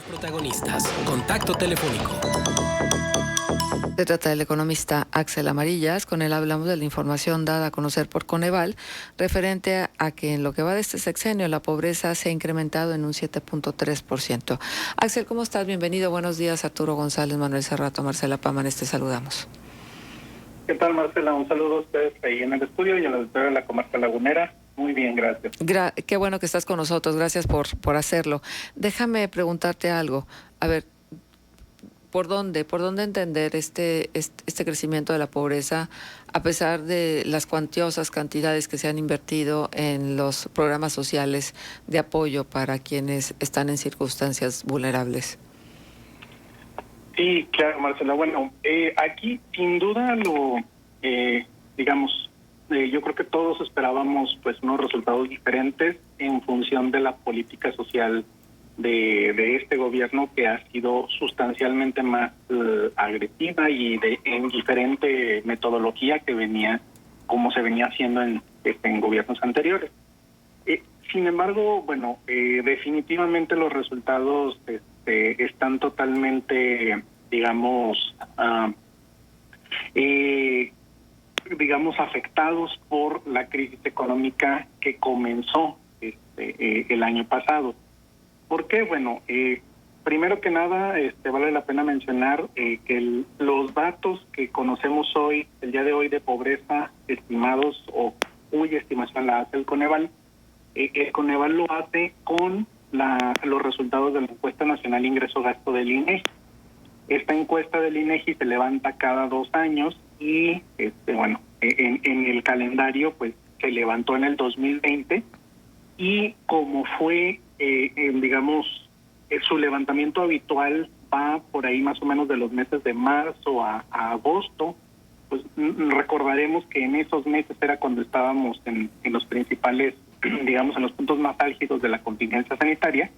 Protagonistas. Contacto telefónico. Se trata del economista Axel Amarillas. Con él hablamos de la información dada a conocer por Coneval referente a que en lo que va de este sexenio la pobreza se ha incrementado en un 7.3%. Axel, ¿cómo estás? Bienvenido. Buenos días. Arturo González, Manuel Cerrato, Marcela Pámanes, te saludamos. ¿Qué tal, Marcela? Un saludo a ustedes ahí en el estudio y a la auditoría de la Comarca Lagunera. Muy bien, gracias. Qué bueno que estás con nosotros. Gracias por hacerlo. Déjame preguntarte algo. A ver, ¿Por dónde entender este crecimiento de la pobreza a pesar de las cuantiosas cantidades que se han invertido en los programas sociales de apoyo para quienes están en circunstancias vulnerables? Sí, claro, Marcela. Bueno, aquí sin duda yo creo que todos esperábamos pues unos resultados diferentes en función de la política social de este gobierno, que ha sido sustancialmente más agresiva y en diferente metodología como se venía haciendo en gobiernos anteriores. Sin embargo, bueno, definitivamente los resultados están totalmente, afectados por la crisis económica que comenzó el año pasado. ¿Por qué? Bueno, primero que nada, vale la pena mencionar que los datos que conocemos hoy, el día de hoy, de pobreza estimados o cuya estimación la hace el Coneval, el Coneval lo hace con los resultados de la encuesta nacional ingreso-gasto del INEGI. Esta encuesta del INEGI se levanta cada 2 años y, en el calendario, pues, se levantó en el 2020 y como fue, su levantamiento habitual va por ahí más o menos de los meses de marzo a agosto, pues recordaremos que en esos meses era cuando estábamos en los principales, en los puntos más álgidos de la contingencia sanitaria,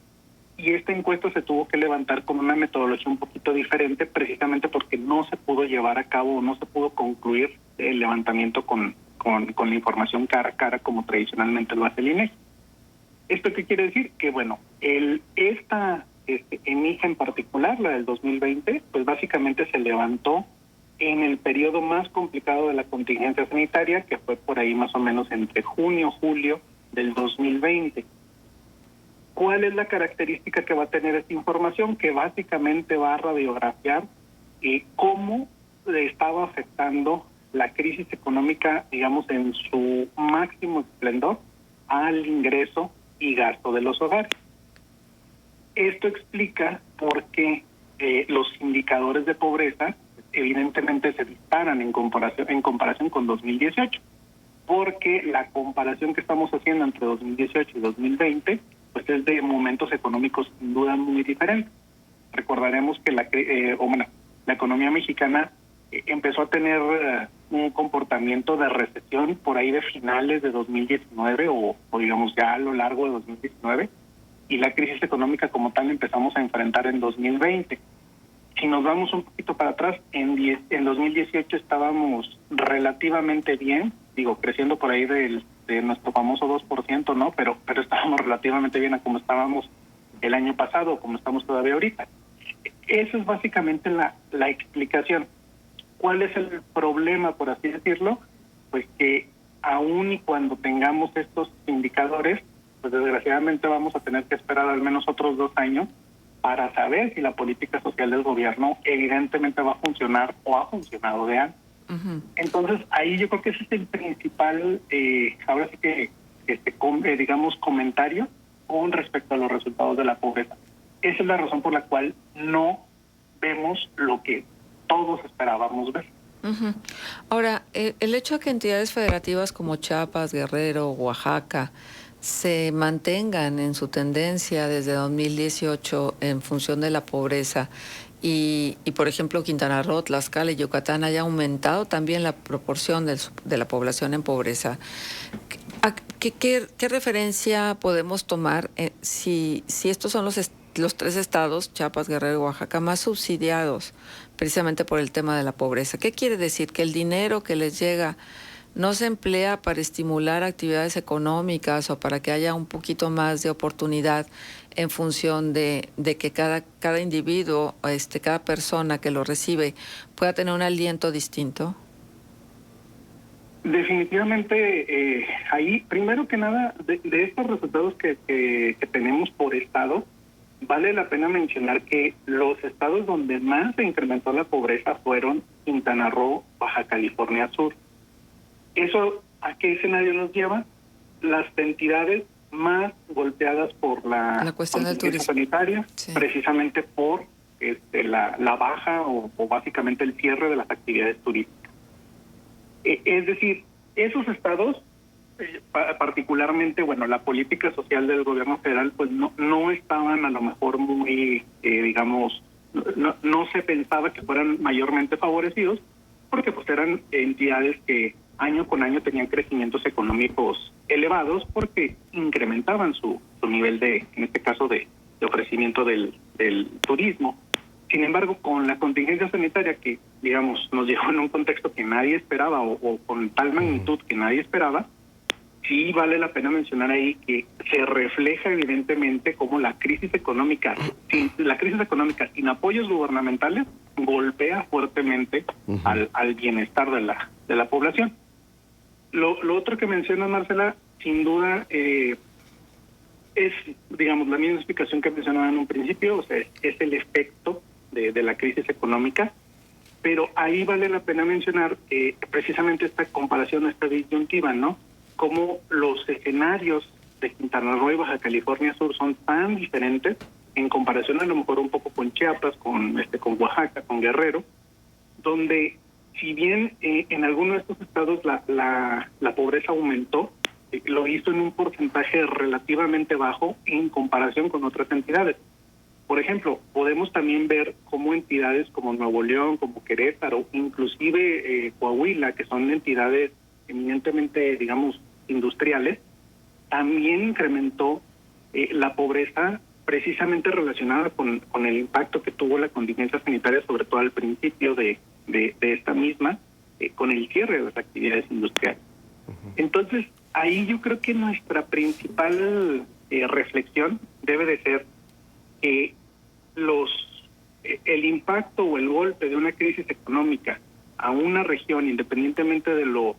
y esta encuesta se tuvo que levantar con una metodología un poquito diferente, precisamente porque no se pudo llevar a cabo, no se pudo concluir el levantamiento con la información cara a cara como tradicionalmente lo hace el INEGI. ¿Esto qué quiere decir? Que, bueno, esta EMIJA en particular, la del 2020, pues básicamente se levantó en el periodo más complicado de la contingencia sanitaria, que fue por ahí más o menos entre junio, julio del 2020. ¿Cuál es la característica que va a tener esta información? Que básicamente va a radiografiar cómo le estaba afectando la crisis económica, en su máximo esplendor, al ingreso y gasto de los hogares. Esto explica por qué los indicadores de pobreza evidentemente se disparan en comparación con 2018, porque la comparación que estamos haciendo entre 2018 y 2020 pues es de momentos económicos sin duda muy diferentes. Recordaremos que la economía mexicana empezó a tener un comportamiento de recesión por ahí de finales de 2019 o digamos ya a lo largo de 2019, y la crisis económica como tal empezamos a enfrentar en 2020. Si nos vamos un poquito para atrás, en 2018 estábamos relativamente bien, creciendo por ahí de nuestro famoso 2%, ¿no? Pero estábamos relativamente bien a como estábamos el año pasado, como estamos todavía ahorita. Esa es básicamente la explicación. ¿Cuál es el problema, por así decirlo? Pues que aún y cuando tengamos estos indicadores, pues desgraciadamente vamos a tener que esperar al menos otros 2 años para saber si la política social del gobierno evidentemente va a funcionar o ha funcionado de antes. Uh-huh. Entonces, ahí yo creo que ese es el principal, ahora sí que, comentario con respecto a los resultados de la pobreza. Esa es la razón por la cual no vemos lo que todos esperábamos ver. Uh-huh. Ahora, el hecho de que entidades federativas como Chiapas, Guerrero, Oaxaca se mantengan en su tendencia desde 2018 en función de la pobreza y por ejemplo, Quintana Roo, Tlaxcala y Yucatán haya aumentado también la proporción de la población en pobreza, ¿qué referencia podemos tomar si estos son los 3 estados, Chiapas, Guerrero y Oaxaca, más subsidiados precisamente por el tema de la pobreza? ¿Qué quiere decir? Que el dinero que les llega no se emplea para estimular actividades económicas o para que haya un poquito más de oportunidad en función de que cada individuo, cada persona que lo recibe pueda tener un aliento distinto? Definitivamente, ahí, primero que nada, de estos resultados que tenemos por estado, vale la pena mencionar que los estados donde más se incrementó la pobreza fueron Quintana Roo, Baja California Sur. ¿Eso a qué escenario nos lleva? Las entidades más golpeadas por la cuestión del turismo sanitaria, sí, precisamente por la baja o básicamente el cierre de las actividades turísticas. Es decir, esos estados, particularmente, bueno, la política social del gobierno federal, pues no estaban a lo mejor muy, digamos, no se pensaba que fueran mayormente favorecidos, porque pues eran entidades que año con año tenían crecimientos económicos elevados porque incrementaban su nivel en este caso, de ofrecimiento del turismo. Sin embargo, con la contingencia sanitaria que, digamos, nos llegó en un contexto que nadie esperaba o con tal magnitud que nadie esperaba, sí vale la pena mencionar ahí que se refleja evidentemente cómo la crisis económica sin apoyos gubernamentales golpea fuertemente al bienestar de la población. Lo otro que menciona Marcela, sin duda, es, digamos, la misma explicación que mencionaba en un principio, o sea, es el efecto de la crisis económica, pero ahí vale la pena mencionar precisamente esta comparación, esta disyuntiva, ¿no? Cómo los escenarios de Quintana Roo y Baja California Sur son tan diferentes en comparación a lo mejor un poco con Chiapas, con Oaxaca, con Guerrero, donde si bien en algunos de estos estados la pobreza aumentó, lo hizo en un porcentaje relativamente bajo en comparación con otras entidades. Por ejemplo, podemos también ver cómo entidades como Nuevo León, como Querétaro, inclusive Coahuila, que son entidades eminentemente, digamos, industriales, también incrementó la pobreza precisamente relacionada con el impacto que tuvo la contingencia sanitaria, sobre todo al principio de esta misma, con el cierre de las actividades industriales. Entonces, ahí yo creo que nuestra principal reflexión debe de ser que el impacto o el golpe de una crisis económica a una región, independientemente de lo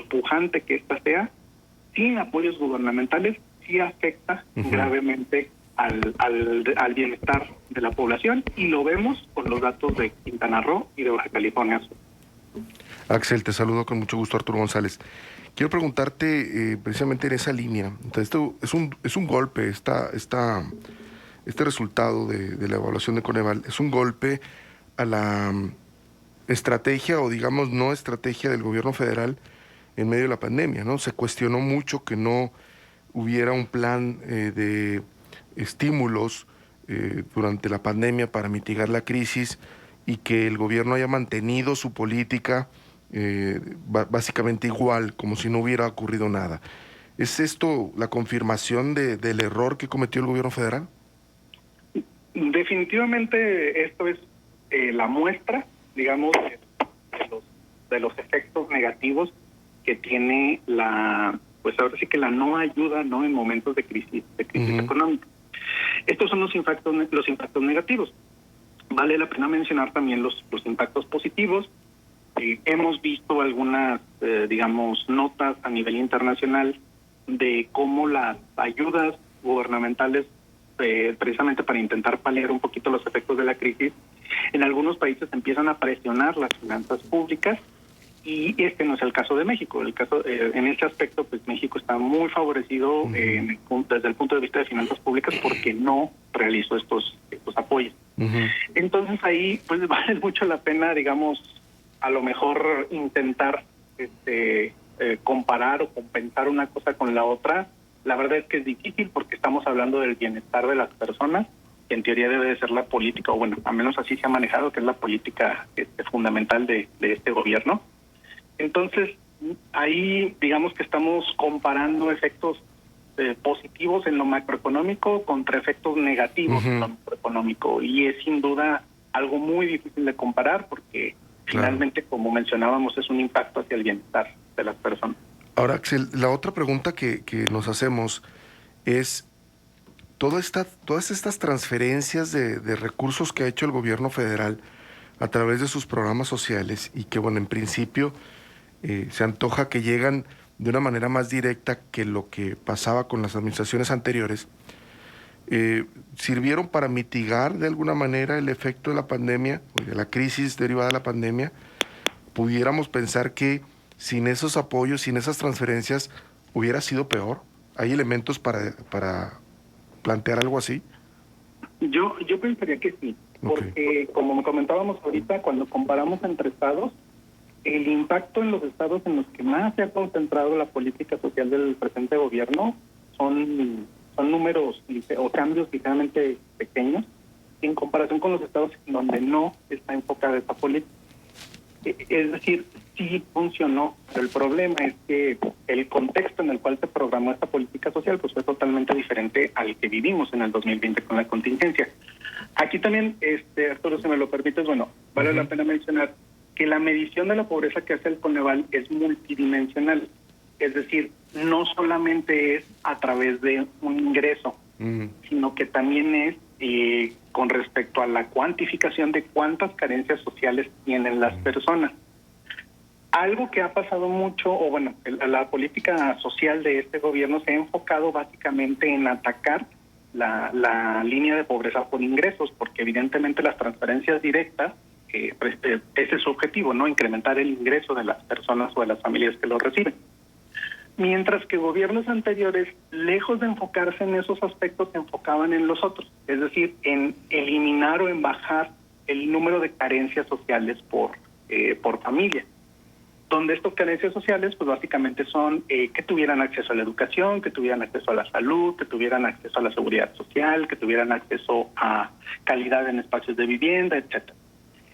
pujante que ésta sea, sin apoyos gubernamentales, sí afecta gravemente al bienestar de la población, y lo vemos con los datos de Quintana Roo y de Baja California Sur. Axel, te saludo con mucho gusto, Arturo González. Quiero preguntarte precisamente en esa línea. Entonces, esto es un golpe, este resultado de la evaluación de Coneval, es un golpe a la estrategia, o digamos no estrategia, del gobierno federal en medio de la pandemia, ¿no? Se cuestionó mucho que no hubiera un plan de estímulos durante la pandemia para mitigar la crisis, y que el gobierno haya mantenido su política básicamente igual, como si no hubiera ocurrido nada. ¿Es esto la confirmación del error que cometió el gobierno federal? Definitivamente esto es la muestra, digamos, de los efectos negativos que tiene pues ahora sí que la no ayuda, ¿no?, en momentos de crisis económica. Estos son los impactos negativos. Vale la pena mencionar también los impactos positivos. Hemos visto algunas, digamos, notas a nivel internacional de cómo las ayudas gubernamentales, precisamente para intentar paliar un poquito los efectos de la crisis, en algunos países empiezan a presionar las finanzas públicas, y este no es el caso de México. En este aspecto, pues México está muy favorecido desde el punto de vista de finanzas públicas, porque no realizó estos apoyos. Entonces ahí pues vale mucho la pena, digamos, a lo mejor intentar comparar o compensar una cosa con la otra. La verdad es que es difícil, porque estamos hablando del bienestar de las personas, que en teoría debe de ser la política, o bueno, al menos así se ha manejado, que es la política fundamental de este gobierno. Entonces, ahí digamos que estamos comparando efectos positivos en lo macroeconómico contra efectos negativos en lo macroeconómico, y es sin duda algo muy difícil de comparar, porque finalmente, como mencionábamos, es un impacto hacia el bienestar de las personas. Ahora, Axel, la otra pregunta que nos hacemos es, todas estas transferencias de recursos que ha hecho el gobierno federal a través de sus programas sociales y que, bueno, en principio se antoja que llegan de una manera más directa que lo que pasaba con las administraciones anteriores, ¿sirvieron para mitigar de alguna manera el efecto de la pandemia o de la crisis derivada de la pandemia? ¿Pudiéramos pensar que sin esos apoyos, sin esas transferencias, hubiera sido peor? ¿Hay elementos para plantear algo así? Yo pensaría que sí, porque como comentábamos ahorita, cuando comparamos entre estados, el impacto en los estados en los que más se ha concentrado la política social del presente gobierno son números o cambios ligeramente pequeños en comparación con los estados en donde no está enfocada esta política. Es decir, sí funcionó, pero el problema es que el contexto en el cual se programó esta política social pues fue totalmente diferente al que vivimos en el 2020 con la contingencia. Aquí también, Arturo, si me lo permites, bueno, vale la pena mencionar que la medición de la pobreza que hace el Coneval es multidimensional. Es decir, no solamente es a través de un ingreso, sino que también es con respecto a la cuantificación de cuántas carencias sociales tienen las personas. Algo que ha pasado mucho, o bueno, la política social de este gobierno se ha enfocado básicamente en atacar la línea de pobreza por ingresos, porque evidentemente las transferencias directas, ese es su objetivo, ¿no? Incrementar el ingreso de las personas o de las familias que lo reciben. Mientras que gobiernos anteriores, lejos de enfocarse en esos aspectos, se enfocaban en los otros, es decir, en eliminar o en bajar el número de carencias sociales por familia. Donde estas carencias sociales, pues básicamente son que tuvieran acceso a la educación, que tuvieran acceso a la salud, que tuvieran acceso a la seguridad social, que tuvieran acceso a calidad en espacios de vivienda, etcétera.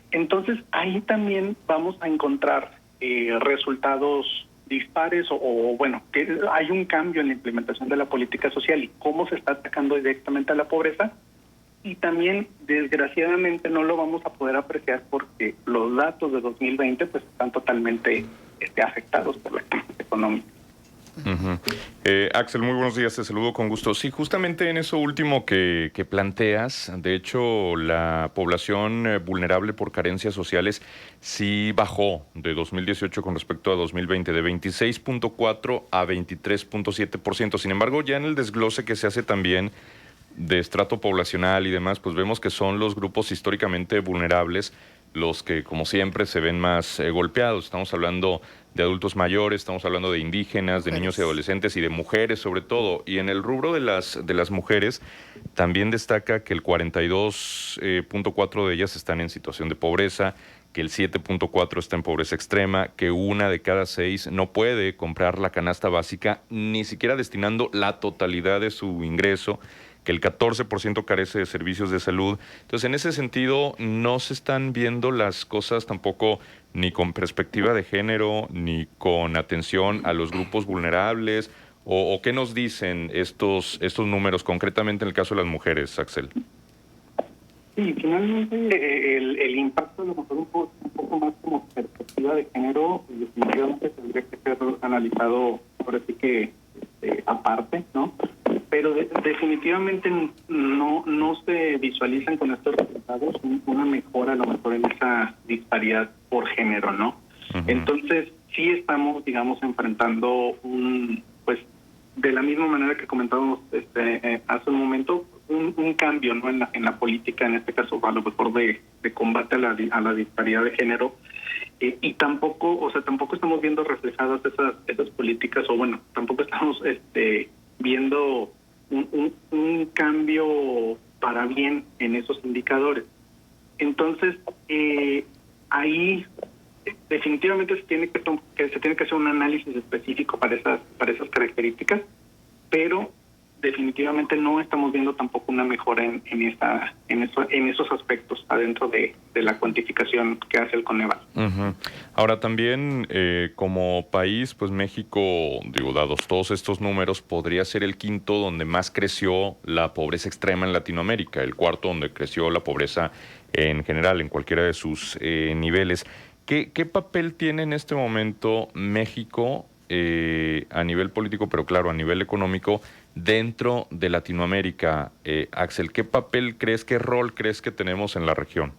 Entonces, ahí también vamos a encontrar resultados dispares o bueno, que hay un cambio en la implementación de la política social y cómo se está atacando directamente a la pobreza. Y también, desgraciadamente, no lo vamos a poder apreciar porque los datos de 2020 pues están totalmente afectados por la crisis económica. Axel, muy buenos días, te saludo con gusto. Sí, justamente en eso último que planteas, de hecho, la población vulnerable por carencias sociales sí bajó de 2018 con respecto a 2020, de 26.4 a 23.7%. Sin embargo, ya en el desglose que se hace también de estrato poblacional y demás, pues vemos que son los grupos históricamente vulnerables los que, como siempre, se ven más golpeados. Estamos hablando de adultos mayores, estamos hablando de indígenas, de niños y adolescentes y de mujeres sobre todo. Y en el rubro de las mujeres también destaca que el 42.4 de ellas están en situación de pobreza, que el 7.4 está en pobreza extrema, que 1 de cada 6 no puede comprar la canasta básica, ni siquiera destinando la totalidad de su ingreso, que el 14% carece de servicios de salud. Entonces, en ese sentido, no se están viendo las cosas tampoco ni con perspectiva de género, ni con atención a los grupos vulnerables, o ¿qué nos dicen estos números, concretamente en el caso de las mujeres, Axel? Sí, finalmente el impacto de lo mejor un poco más como perspectiva de género, definitivamente tendría que ser analizado, ahora sí que aparte, ¿no? Pero definitivamente no se visualizan con estos resultados una mejora a lo mejor en esa disparidad por género, ¿no? Entonces sí estamos, digamos, enfrentando pues de la misma manera que comentábamos hace un momento, un cambio, ¿no? en la política, en este caso a lo mejor de combate a la disparidad de género. Y tampoco estamos viendo reflejadas esas políticas, o bueno, tampoco estamos viendo un cambio para bien en esos indicadores. Entonces, ahí definitivamente se tiene que hacer un análisis específico para esas características, pero definitivamente no estamos viendo tampoco una mejora en esos aspectos adentro de la cuantificación que hace el Coneval. Ahora también como país, pues México, dados todos estos números, podría ser el quinto donde más creció la pobreza extrema en Latinoamérica, el cuarto donde creció la pobreza en general, en cualquiera de sus niveles. ¿Qué papel tiene en este momento México a nivel político, pero claro, a nivel económico, dentro de Latinoamérica? Axel, ¿qué papel crees, qué rol crees que tenemos en la región?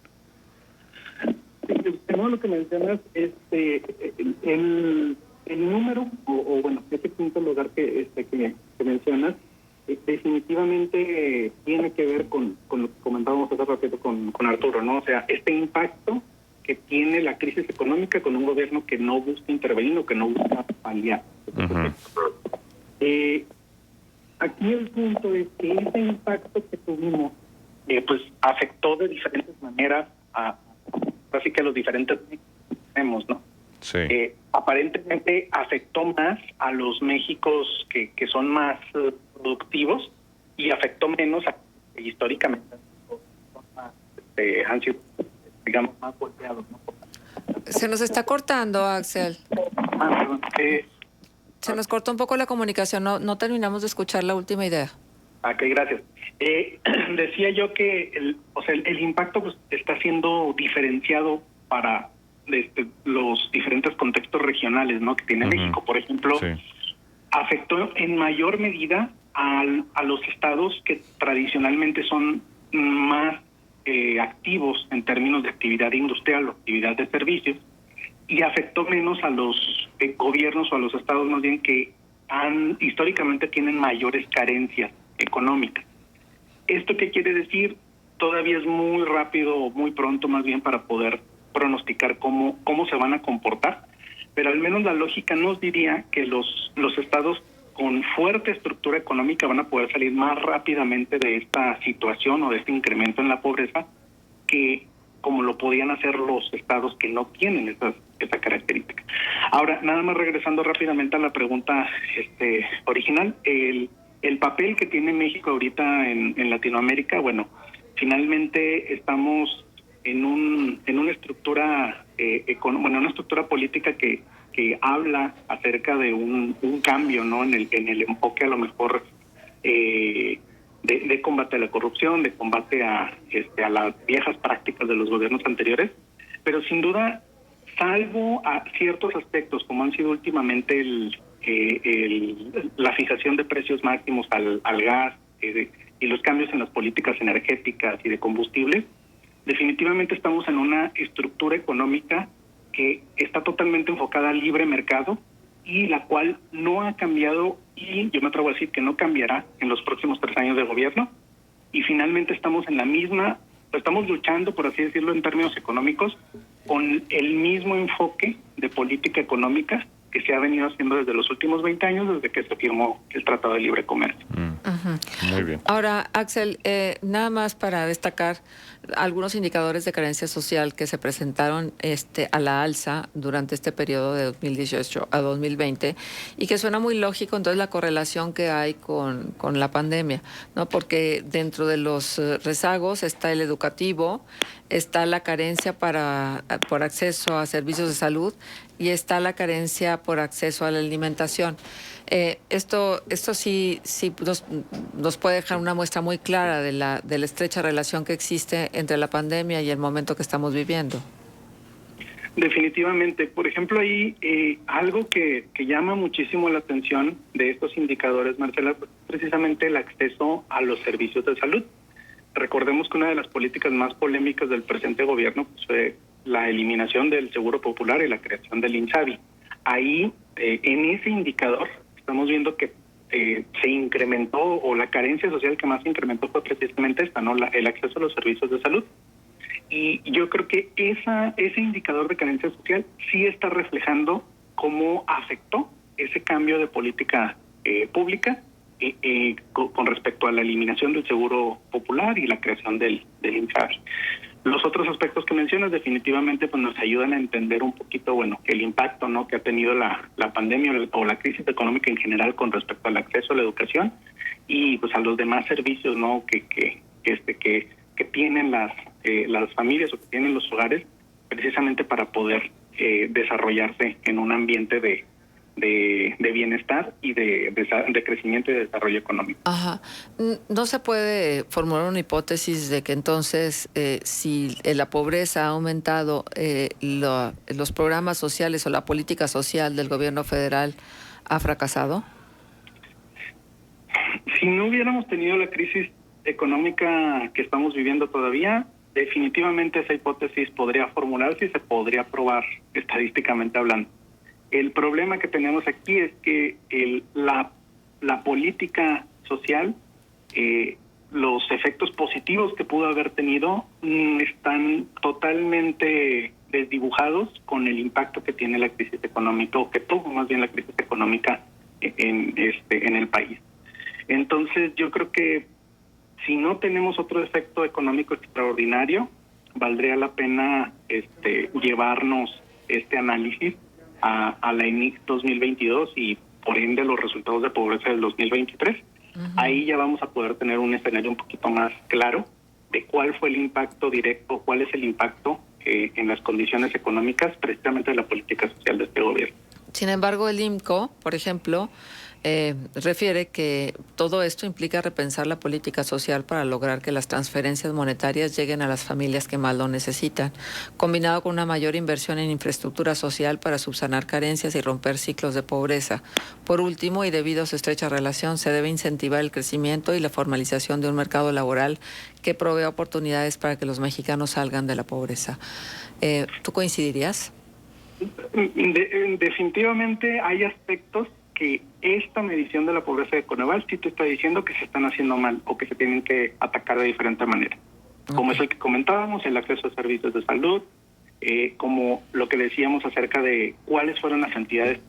Según lo que mencionas, el número, o bueno, ese quinto lugar que mencionas, definitivamente tiene que ver con lo que comentábamos hace ratito con Arturo, ¿no? O sea, este impacto que tiene la crisis económica con un gobierno que no busca intervenir o que no busca paliar. Aquí el punto es que ese impacto que tuvimos, pues afectó de diferentes maneras así que los diferentes tenemos, ¿no? Sí. Aparentemente afectó más a los Méxicos que son más productivos y afectó menos a históricamente han sido, digamos, más golpeados, ¿no? Se nos está cortando, Axel. Perdón. Se nos cortó un poco la comunicación, no terminamos de escuchar la última idea. Ok, gracias. Decía yo que el impacto pues, está siendo diferenciado para los diferentes contextos regionales, ¿no? Que tiene México. Por ejemplo, afectó en mayor medida a los estados que tradicionalmente son más activos en términos de actividad industrial o actividad de servicios, y afectó menos a los gobiernos o a los estados más bien que históricamente tienen mayores carencias económicas. ¿Esto qué quiere decir? Todavía es muy rápido, muy pronto más bien para poder pronosticar cómo se van a comportar, pero al menos la lógica nos diría que los estados con fuerte estructura económica van a poder salir más rápidamente de esta situación o de este incremento en la pobreza que como lo podían hacer los estados que no tienen esa característica. Ahora, nada más regresando rápidamente a la pregunta original, el papel que tiene México ahorita en Latinoamérica, bueno, finalmente estamos en una estructura una estructura política que habla acerca de un cambio, ¿no? En el enfoque a lo mejor de combate a la corrupción, de combate a las viejas prácticas de los gobiernos anteriores, pero sin duda, salvo a ciertos aspectos como han sido últimamente la fijación de precios máximos al gas y los cambios en las políticas energéticas y de combustibles, definitivamente estamos en una estructura económica que está totalmente enfocada al libre mercado y la cual no ha cambiado, y yo me atrevo a decir que no cambiará en los próximos 3 años de gobierno, y finalmente estamos en la misma, estamos luchando, por así decirlo, en términos económicos, con el mismo enfoque de política económica que se ha venido haciendo desde los últimos 20 años, desde que se firmó el Tratado de Libre Comercio. Muy bien. Ahora, Axel, nada más para destacar algunos indicadores de carencia social que se presentaron a la alza durante este periodo de 2018 a 2020 y que suena muy lógico entonces la correlación que hay con la pandemia, ¿no? Porque dentro de los rezagos está el educativo, está la carencia por acceso a servicios de salud y está la carencia por acceso a la alimentación. Esto sí nos puede dejar una muestra muy clara de la estrecha relación que existe entre la pandemia y el momento que estamos viviendo. Definitivamente. Por ejemplo, ahí algo que llama muchísimo la atención de estos indicadores, Marcela, pues, precisamente el acceso a los servicios de salud. Recordemos que una de las políticas más polémicas del presente gobierno pues, fue la eliminación del Seguro Popular y la creación del INSABI. Ahí, en ese indicador, estamos viendo que se incrementó, o la carencia social que más se incrementó fue precisamente esta, ¿no? El acceso a los servicios de salud. Y yo creo que ese indicador de carencia social sí está reflejando cómo afectó ese cambio de política pública con respecto a la eliminación del Seguro Popular y la creación del INSABI. Los otros aspectos que mencionas definitivamente pues nos ayudan a entender un poquito, bueno, el impacto, ¿no?, que ha tenido la pandemia o la crisis económica en general con respecto al acceso a la educación y pues a los demás servicios, ¿no?, que tienen las familias o que tienen los hogares precisamente para poder desarrollarse en un ambiente de bienestar y de crecimiento y de desarrollo económico. Ajá. ¿No se puede formular una hipótesis de que entonces si la pobreza ha aumentado, los programas sociales o la política social del gobierno federal ha fracasado? Si no hubiéramos tenido la crisis económica que estamos viviendo todavía, definitivamente esa hipótesis podría formularse y se podría probar estadísticamente hablando. El problema que tenemos aquí es que la política social, los efectos positivos que pudo haber tenido están totalmente desdibujados con el impacto que tiene la crisis económica, o que tuvo más bien la crisis económica en el país. Entonces yo creo que si no tenemos otro efecto económico extraordinario, valdría la pena llevarnos este análisis a la ENIC 2022 y por ende los resultados de pobreza del 2023. Uh-huh. Ahí ya vamos a poder tener un escenario un poquito más claro de cuál fue el impacto directo, cuál es el impacto en las condiciones económicas precisamente de la política social de este gobierno. Sin embargo, el IMCO, por ejemplo, refiere que todo esto implica repensar la política social para lograr que las transferencias monetarias lleguen a las familias que más lo necesitan, combinado con una mayor inversión en infraestructura social para subsanar carencias y romper ciclos de pobreza. Por último, y debido a su estrecha relación, se debe incentivar el crecimiento y la formalización de un mercado laboral que provea oportunidades para que los mexicanos salgan de la pobreza. ¿Tú coincidirías? Definitivamente hay aspectos que esta medición de la pobreza de Coneval sí te está diciendo que se están haciendo mal o que se tienen que atacar de diferente manera. Okay. Como es el que comentábamos, el acceso a servicios de salud, como lo que decíamos acerca de cuáles fueron las entidades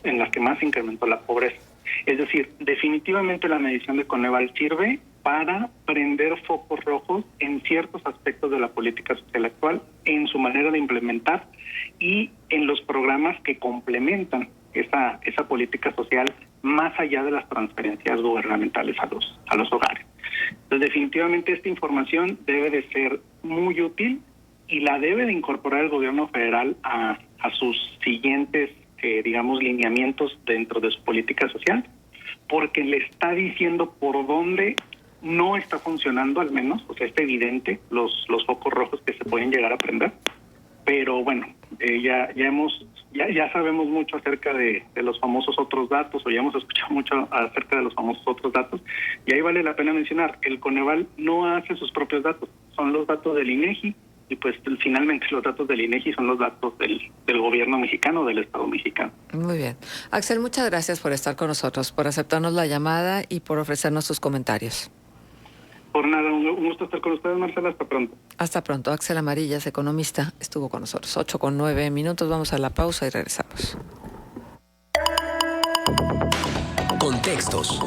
en las que más se incrementó la pobreza. Es decir, definitivamente la medición de Coneval sirve para prender focos rojos en ciertos aspectos de la política social actual, en su manera de implementar y en los programas que complementan esa política social más allá de las transferencias gubernamentales a los hogares. Entonces, definitivamente esta información debe de ser muy útil y la debe de incorporar el gobierno federal a sus siguientes, lineamientos dentro de su política social, porque le está diciendo por dónde no está funcionando, al menos, o sea, está evidente los focos rojos que se pueden llegar a prender. Pero bueno, ya sabemos mucho acerca de los famosos otros datos, o ya hemos escuchado mucho acerca de los famosos otros datos, y ahí vale la pena mencionar, el Coneval no hace sus propios datos, son los datos del INEGI, y pues finalmente los datos del INEGI son los datos del gobierno mexicano, del Estado mexicano. Muy bien. Axel, muchas gracias por estar con nosotros, por aceptarnos la llamada y por ofrecernos sus comentarios. Por nada, un gusto estar con ustedes, Marcela. Hasta pronto. Hasta pronto. Axel Amarillas, economista, estuvo con nosotros. 8:09. Vamos a la pausa y regresamos. Contextos.